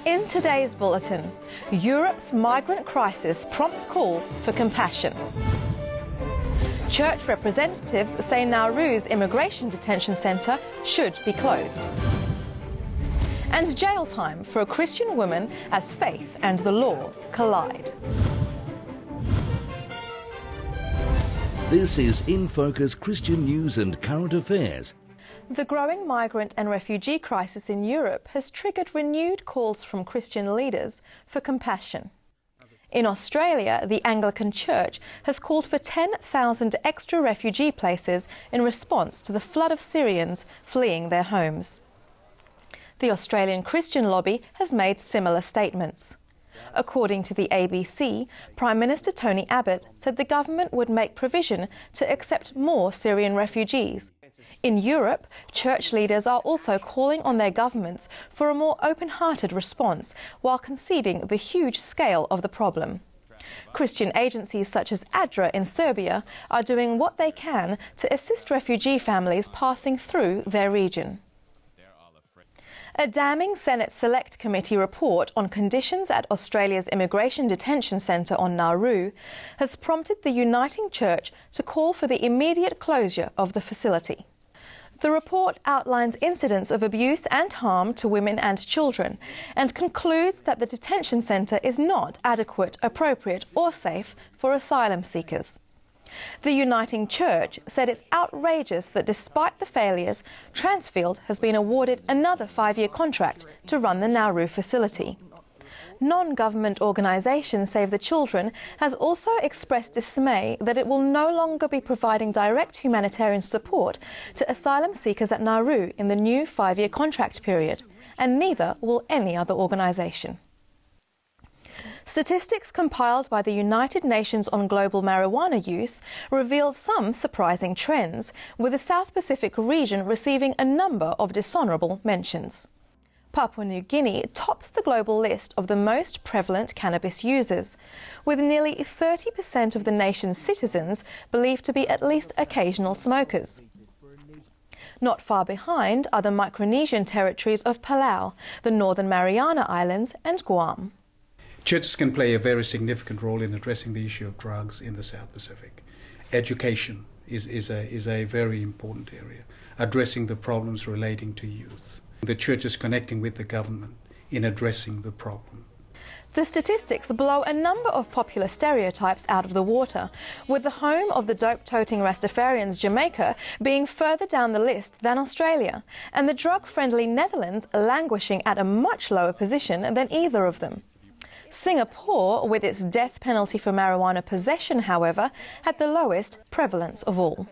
In today's bulletin, Europe's migrant crisis prompts calls for compassion. Church representatives say Nauru's immigration detention centre should be closed. And jail time for a Christian woman as faith and the law collide. This is InFocus Christian News and Current Affairs. The growing migrant and refugee crisis in Europe has triggered renewed calls from Christian leaders for compassion. In Australia, the Anglican Church has called for 10,000 extra refugee places in response to the flood of Syrians fleeing their homes. The Australian Christian lobby has made similar statements. According to the ABC, Prime Minister Tony Abbott said the government would make provision to accept more Syrian refugees. In Europe, church leaders are also calling on their governments for a more open-hearted response while conceding the huge scale of the problem. Christian agencies such as ADRA in Serbia are doing what they can to assist refugee families passing through their region. A damning Senate Select Committee report on conditions at Australia's immigration detention centre on Nauru has prompted the Uniting Church to call for the immediate closure of the facility. The report outlines incidents of abuse and harm to women and children and concludes that the detention centre is not adequate, appropriate or safe for asylum seekers. The Uniting Church said it's outrageous that despite the failures, Transfield has been awarded another 5-year contract to run the Nauru facility. Non-government organisation Save the Children has also expressed dismay that it will no longer be providing direct humanitarian support to asylum seekers at Nauru in the new 5-year contract period, and neither will any other organisation. Statistics compiled by the United Nations on global marijuana use reveal some surprising trends, with the South Pacific region receiving a number of dishonourable mentions. Papua New Guinea tops the global list of the most prevalent cannabis users, with nearly 30% of the nation's citizens believed to be at least occasional smokers. Not far behind are the Micronesian territories of Palau, the Northern Mariana Islands and Guam. Churches can play a very significant role in addressing the issue of drugs in the South Pacific. Education is a very important area, addressing the problems relating to youth. The church is connecting with the government in addressing the problem. The statistics blow a number of popular stereotypes out of the water, with the home of the dope-toting Rastafarians, Jamaica, being further down the list than Australia, and the drug-friendly Netherlands languishing at a much lower position than either of them. Singapore, with its death penalty for marijuana possession, however, had the lowest prevalence of all.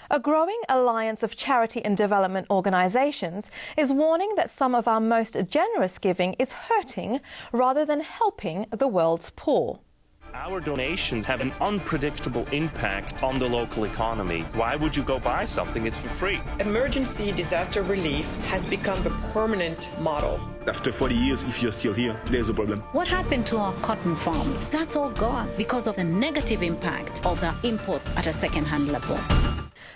A growing alliance of charity and development organisations is warning that some of our most generous giving is hurting rather than helping the world's poor. Our donations have an unpredictable impact on the local economy. Why would you go buy something? It's for free. Emergency disaster relief has become the permanent model. After 40 years, if you're still here, there's a problem. What happened to our cotton farms? That's all gone because of the negative impact of the imports at a second-hand level.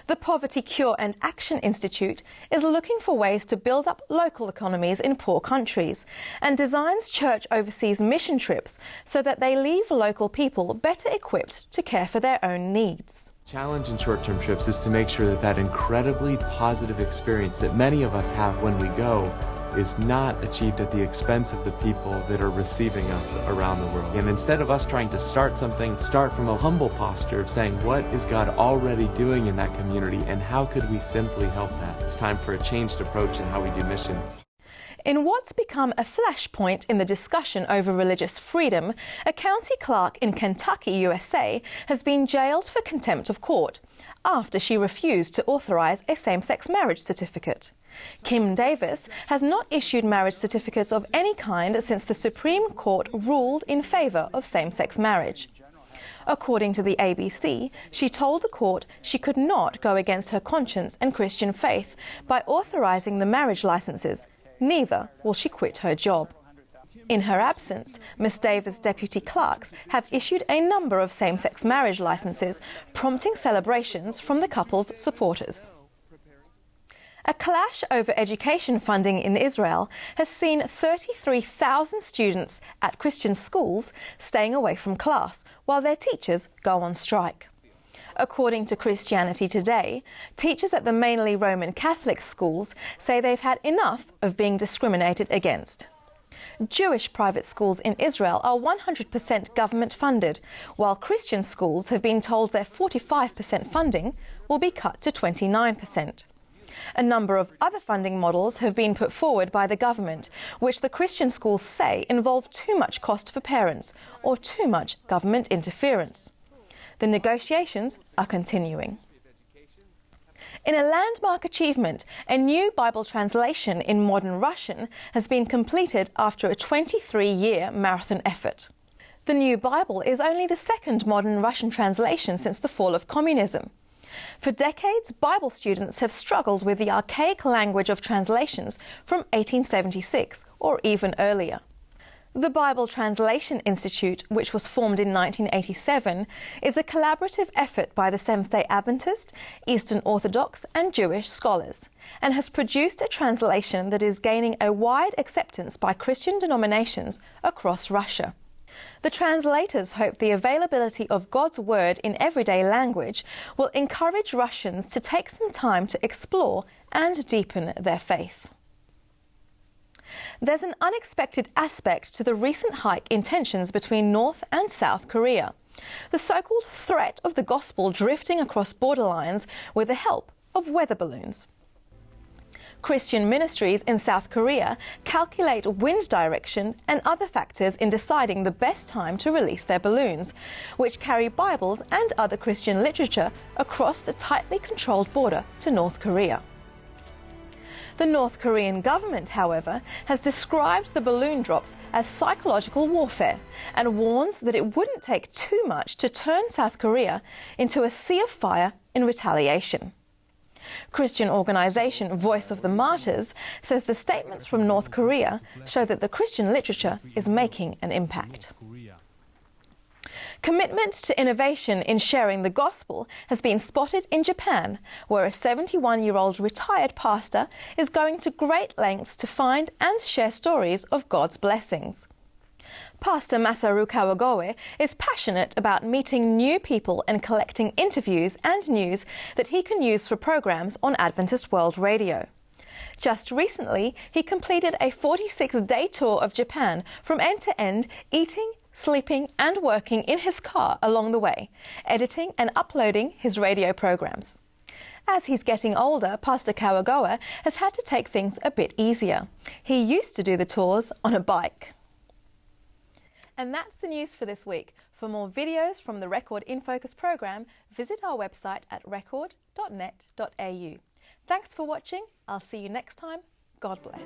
The Poverty Cure and Action Institute is looking for ways to build up local economies in poor countries and designs church overseas mission trips so that they leave local people better equipped to care for their own needs. The challenge in short-term trips is to make sure that that incredibly positive experience that many of us have when we go is not achieved at the expense of the people that are receiving us around the world. And instead of us trying to start something, start from a humble posture of saying, what is God already doing in that community and how could we simply help that? It's time for a changed approach in how we do missions. In what's become a flashpoint in the discussion over religious freedom, a county clerk in Kentucky, USA, has been jailed for contempt of court after she refused to authorise a same-sex marriage certificate. Kim Davis has not issued marriage certificates of any kind since the Supreme Court ruled in favour of same-sex marriage. According to the ABC, she told the court she could not go against her conscience and Christian faith by authorising the marriage licences. Neither will she quit her job. In her absence, Ms. Davis' deputy clerks have issued a number of same-sex marriage licences, prompting celebrations from the couple's supporters. A clash over education funding in Israel has seen 33,000 students at Christian schools staying away from class while their teachers go on strike. According to Christianity Today, teachers at the mainly Roman Catholic schools say they've had enough of being discriminated against. Jewish private schools in Israel are 100% government funded, while Christian schools have been told their 45% funding will be cut to 29%. A number of other funding models have been put forward by the government, which the Christian schools say involve too much cost for parents or too much government interference. The negotiations are continuing. In a landmark achievement, a new Bible translation in modern Russian has been completed after a 23-year marathon effort. The new Bible is only the second modern Russian translation since the fall of communism. For decades, Bible students have struggled with the archaic language of translations from 1876 or even earlier. The Bible Translation Institute, which was formed in 1987, is a collaborative effort by the Seventh-day Adventist, Eastern Orthodox and Jewish scholars, and has produced a translation that is gaining a wide acceptance by Christian denominations across Russia. The translators hope the availability of God's Word in everyday language will encourage Russians to take some time to explore and deepen their faith. There's an unexpected aspect to the recent hike in tensions between North and South Korea. The so-called threat of the gospel drifting across borderlines with the help of weather balloons. Christian ministries in South Korea calculate wind direction and other factors in deciding the best time to release their balloons, which carry Bibles and other Christian literature across the tightly controlled border to North Korea. The North Korean government, however, has described the balloon drops as psychological warfare and warns that it wouldn't take too much to turn South Korea into a sea of fire in retaliation. Christian organisation Voice of the Martyrs says the statements from North Korea show that the Christian literature is making an impact. Commitment to innovation in sharing the gospel has been spotted in Japan, where a 71-year-old retired pastor is going to great lengths to find and share stories of God's blessings. Pastor Masaru Kawagoe is passionate about meeting new people and collecting interviews and news that he can use for programs on Adventist World Radio. Just recently, he completed a 46-day tour of Japan from end to end, eating, sleeping and working in his car along the way, editing and uploading his radio programs. As he's getting older, Pastor Kawagoe has had to take things a bit easier. He used to do the tours on a bike. And that's the news for this week. For more videos from the Record InFocus program, visit our website at record.net.au. Thanks for watching. I'll see you next time. God bless.